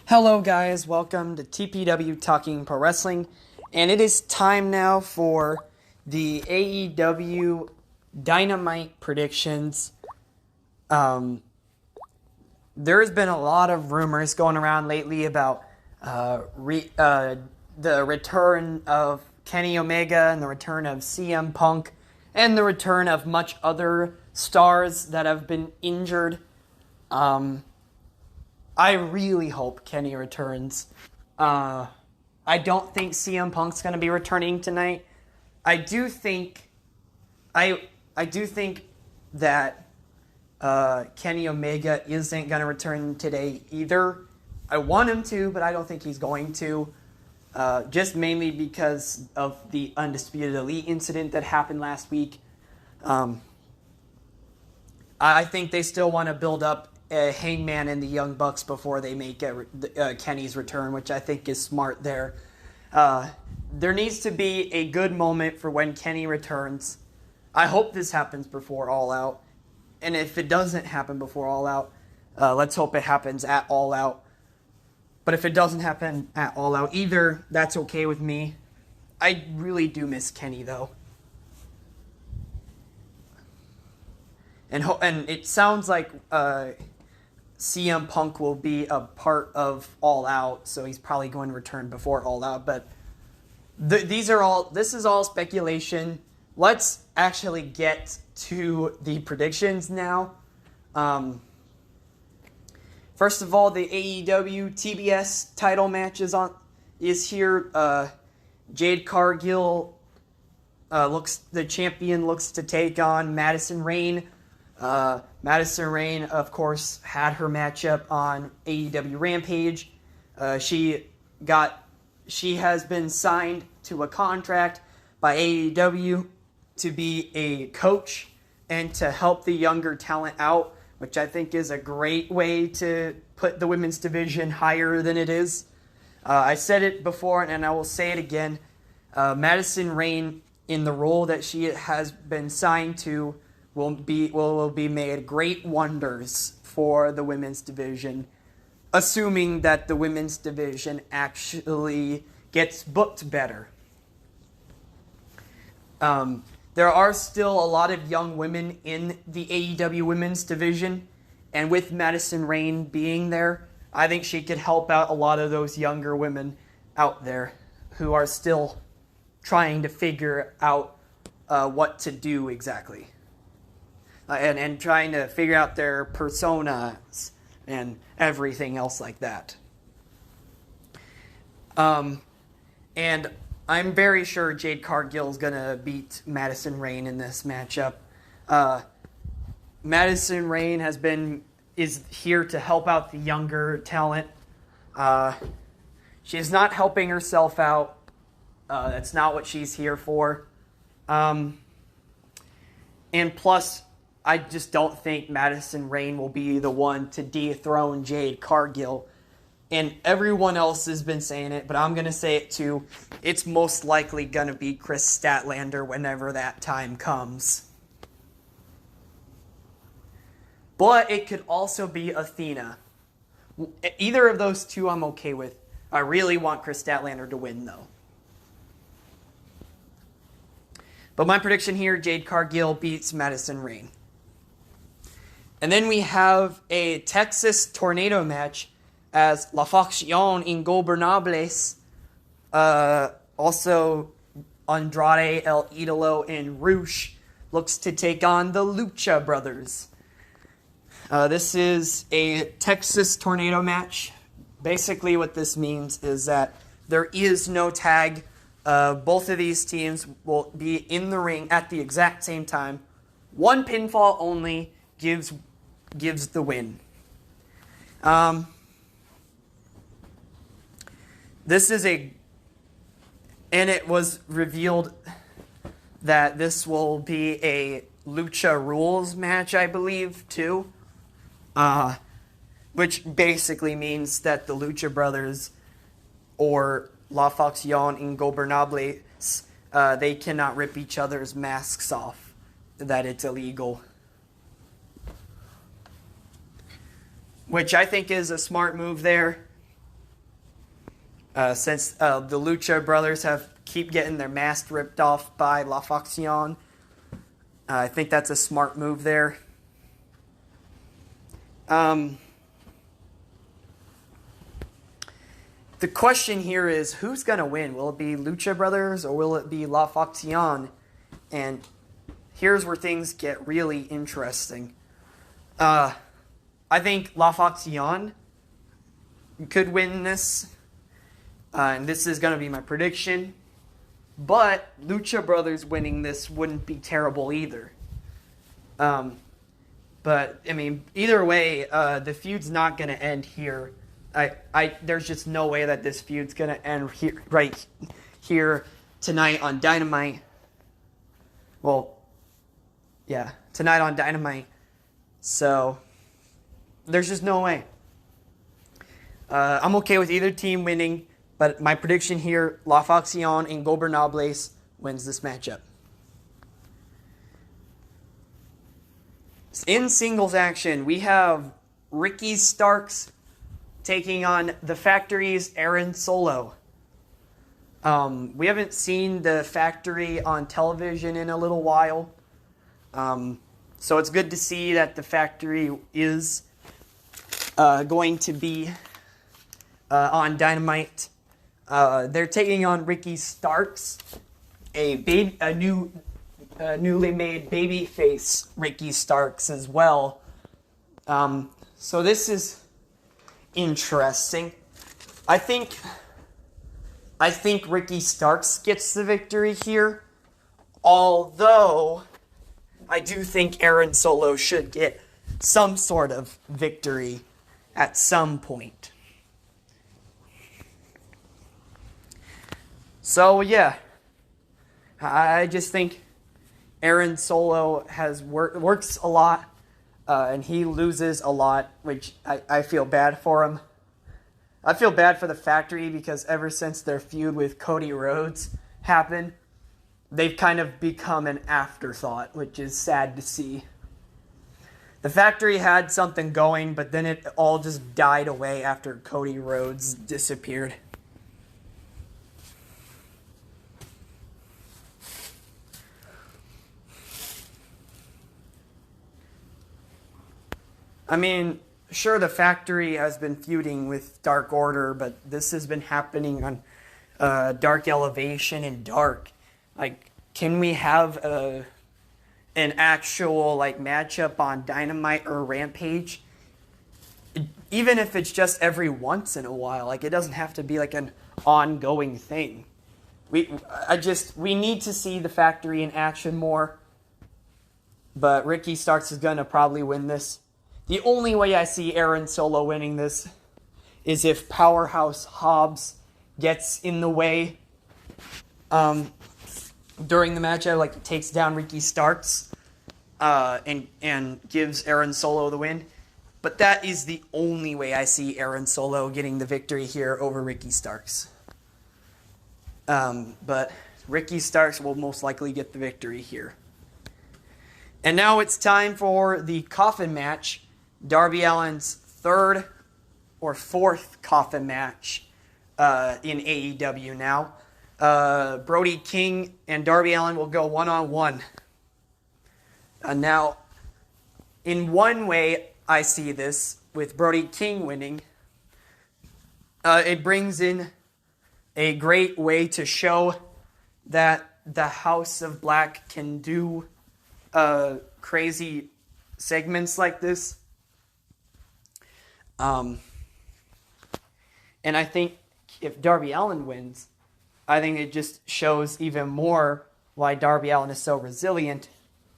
Hello guys, welcome to TPW Talking Pro Wrestling, and it is time now for the AEW Dynamite predictions. There's been a lot of rumors going around lately about the return of Kenny Omega and the return of CM Punk and the return of much other stars that have been injured. I really hope Kenny returns. I don't think CM Punk's going to be returning tonight. I do think that Kenny Omega isn't going to return today either. I want him to, but I don't think he's going to. Just mainly because of the Undisputed Elite incident that happened last week. I think they still want to build up Hangman and the Young Bucks before they make Kenny's return, which I think is smart there. There needs to be a good moment for when Kenny returns. I hope this happens before All Out. And if it doesn't happen before All Out, let's hope it happens at All Out. But if it doesn't happen at All Out either, that's okay with me. I really do miss Kenny, though. And it sounds like CM Punk will be a part of All Out, so he's probably going to return before All Out. But this is all speculation. Let's actually get to the predictions now. First of all, the AEW TBS title match is here. Jade Cargill the champion looks to take on Madison Rayne. Madison Rayne, of course, had her matchup on AEW Rampage. She has been signed to a contract by AEW to be a coach and to help the younger talent out, which I think is a great way to put the women's division higher than it is. I said it before and I will say it again. Madison Rayne, in the role that she has been signed to, will be made great wonders for the women's division, assuming that the women's division actually gets booked better. There are still a lot of young women in the AEW women's division, and with Madison Rayne being there, I think she could help out a lot of those younger women out there who are still trying to figure out what to do exactly. And trying to figure out their personas and everything else like that. And I'm very sure Jade Cargill is going to beat Madison Rayne in this matchup. Madison Rayne is here to help out the younger talent. She's not helping herself out. That's not what she's here for. And plus, I just don't think Madison Rayne will be the one to dethrone Jade Cargill. And everyone else has been saying it, but I'm going to say it too. It's most likely going to be Chris Statlander whenever that time comes. But it could also be Athena. Either of those two I'm okay with. I really want Chris Statlander to win, though. But my prediction here, Jade Cargill beats Madison Rayne. And then we have a Texas Tornado match as La Facción Ingobernables, also Andrade, El Idolo, and Rush looks to take on the Lucha Brothers. This is a Texas Tornado match. Basically what this means is that there is no tag. Both of these teams will be in the ring at the exact same time. One pinfall only gives the win. And it was revealed that this will be a Lucha Rules match, I believe, too. Which basically means that the Lucha Brothers or La Facción Ingobernables, they cannot rip each other's masks off. That it's illegal. Which I think is a smart move there. since the Lucha Brothers keep getting their mask ripped off by La Facción. I think that's a smart move there. The question here is, who's going to win? Will it be Lucha Brothers or will it be La Facción? And here's where things get really interesting. I think La Facción could win this. And this is going to be my prediction. But Lucha Brothers winning this wouldn't be terrible either. But, I mean, either way, the feud's not going to end here. There's just no way that this feud's going to end right here tonight on Dynamite. Well, yeah, tonight on Dynamite. So, there's just no way. I'm okay with either team winning, but my prediction here, La Facción Ingobernables wins this matchup. In singles action, we have Ricky Starks taking on the Factory's Aaron Solo. We haven't seen the Factory on television in a little while. So it's good to see that the Factory is going to be on Dynamite. They're taking on Ricky Starks, a newly made babyface Ricky Starks as well. So this is interesting. I think Ricky Starks gets the victory here, although I do think Aaron Solo should get some sort of victory at some point. So yeah, I just think Aaron Solo works a lot, and he loses a lot, which I feel bad for him. I feel bad for the Factory because ever since their feud with Cody Rhodes happened, they've kind of become an afterthought, which is sad to see. The Factory had something going, but then it all just died away after Cody Rhodes disappeared. I mean, sure, the Factory has been feuding with Dark Order, but this has been happening on Dark Elevation and Dark. Like, can we have an actual matchup on Dynamite or Rampage? Even if it's just every once in a while, it doesn't have to be an ongoing thing. We need to see the Factory in action more. But Ricky Starks is gonna probably win this. The only way I see Aaron Solo winning this is if Powerhouse Hobbs gets in the way during the matchup, he takes down Ricky Starks and gives Aaron Solo the win. But that is the only way I see Aaron Solo getting the victory here over Ricky Starks. But Ricky Starks will most likely get the victory here. And now it's time for the coffin match. Darby Allin's third or fourth coffin match in AEW now. Brody King and Darby Allin will go one-on-one. Now, in one way, I see this with Brody King winning. It brings in a great way to show that the House of Black can do crazy segments like this. And I think if Darby Allin wins, I think it just shows even more why Darby Allin is so resilient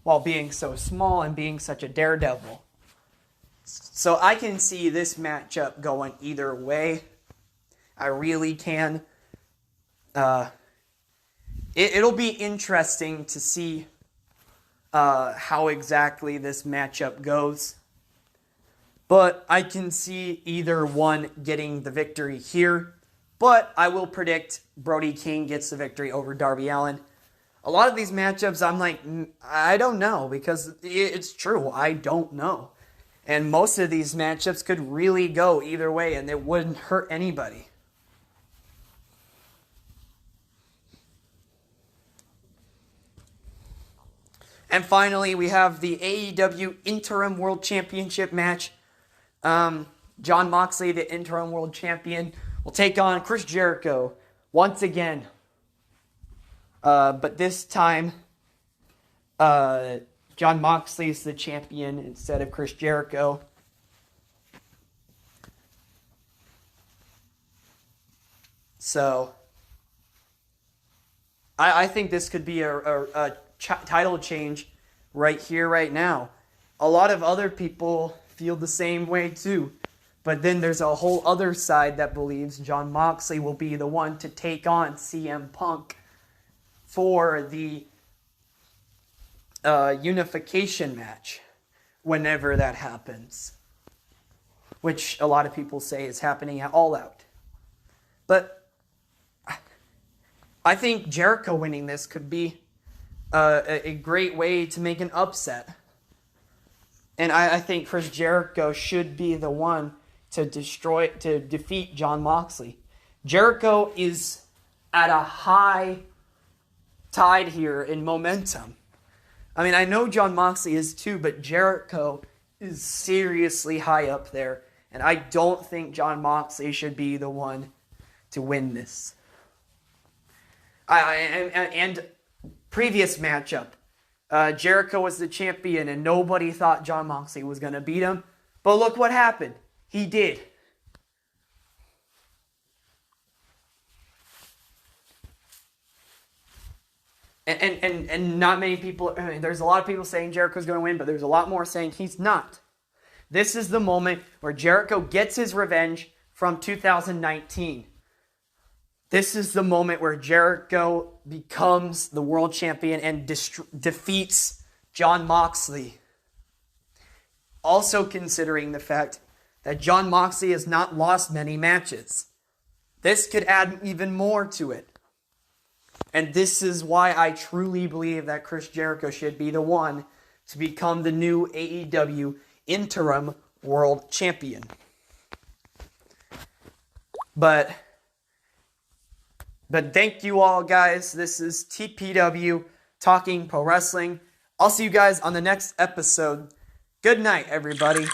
while being so small and being such a daredevil. So I can see this matchup going either way. I really can. It'll be interesting to see how exactly this matchup goes. But I can see either one getting the victory here. But I will predict Brody King gets the victory over Darby Allin. A lot of these matchups, I'm like, I don't know, because it's true, I don't know. And most of these matchups could really go either way, and it wouldn't hurt anybody. And finally, we have the AEW Interim World Championship match. Jon Moxley, the Interim World Champion, will take on Chris Jericho once again. But this time, Jon Moxley is the champion instead of Chris Jericho. So, I think this could be a title change right here, right now. A lot of other people feel the same way too. But then there's a whole other side that believes Jon Moxley will be the one to take on CM Punk for the unification match whenever that happens. Which a lot of people say is happening at All Out. But I think Jericho winning this could be a great way to make an upset. And I think Chris Jericho should be the one to defeat Jon Moxley. Jericho is at a high tide here in momentum. I mean, I know Jon Moxley is too, but Jericho is seriously high up there. And I don't think Jon Moxley should be the one to win this. And previous matchup, Jericho was the champion and nobody thought Jon Moxley was going to beat him. But look what happened. He did. And not many people, I mean, there's a lot of people saying Jericho's going to win, but there's a lot more saying he's not. This is the moment where Jericho gets his revenge from 2019. This is the moment where Jericho becomes the world champion and defeats Jon Moxley. Also considering the fact that Jon Moxley has not lost many matches. This could add even more to it. And this is why I truly believe that Chris Jericho should be the one to become the new AEW Interim World Champion. But thank you all, guys. This is TPW Talking Pro Wrestling. I'll see you guys on the next episode. Good night, everybody.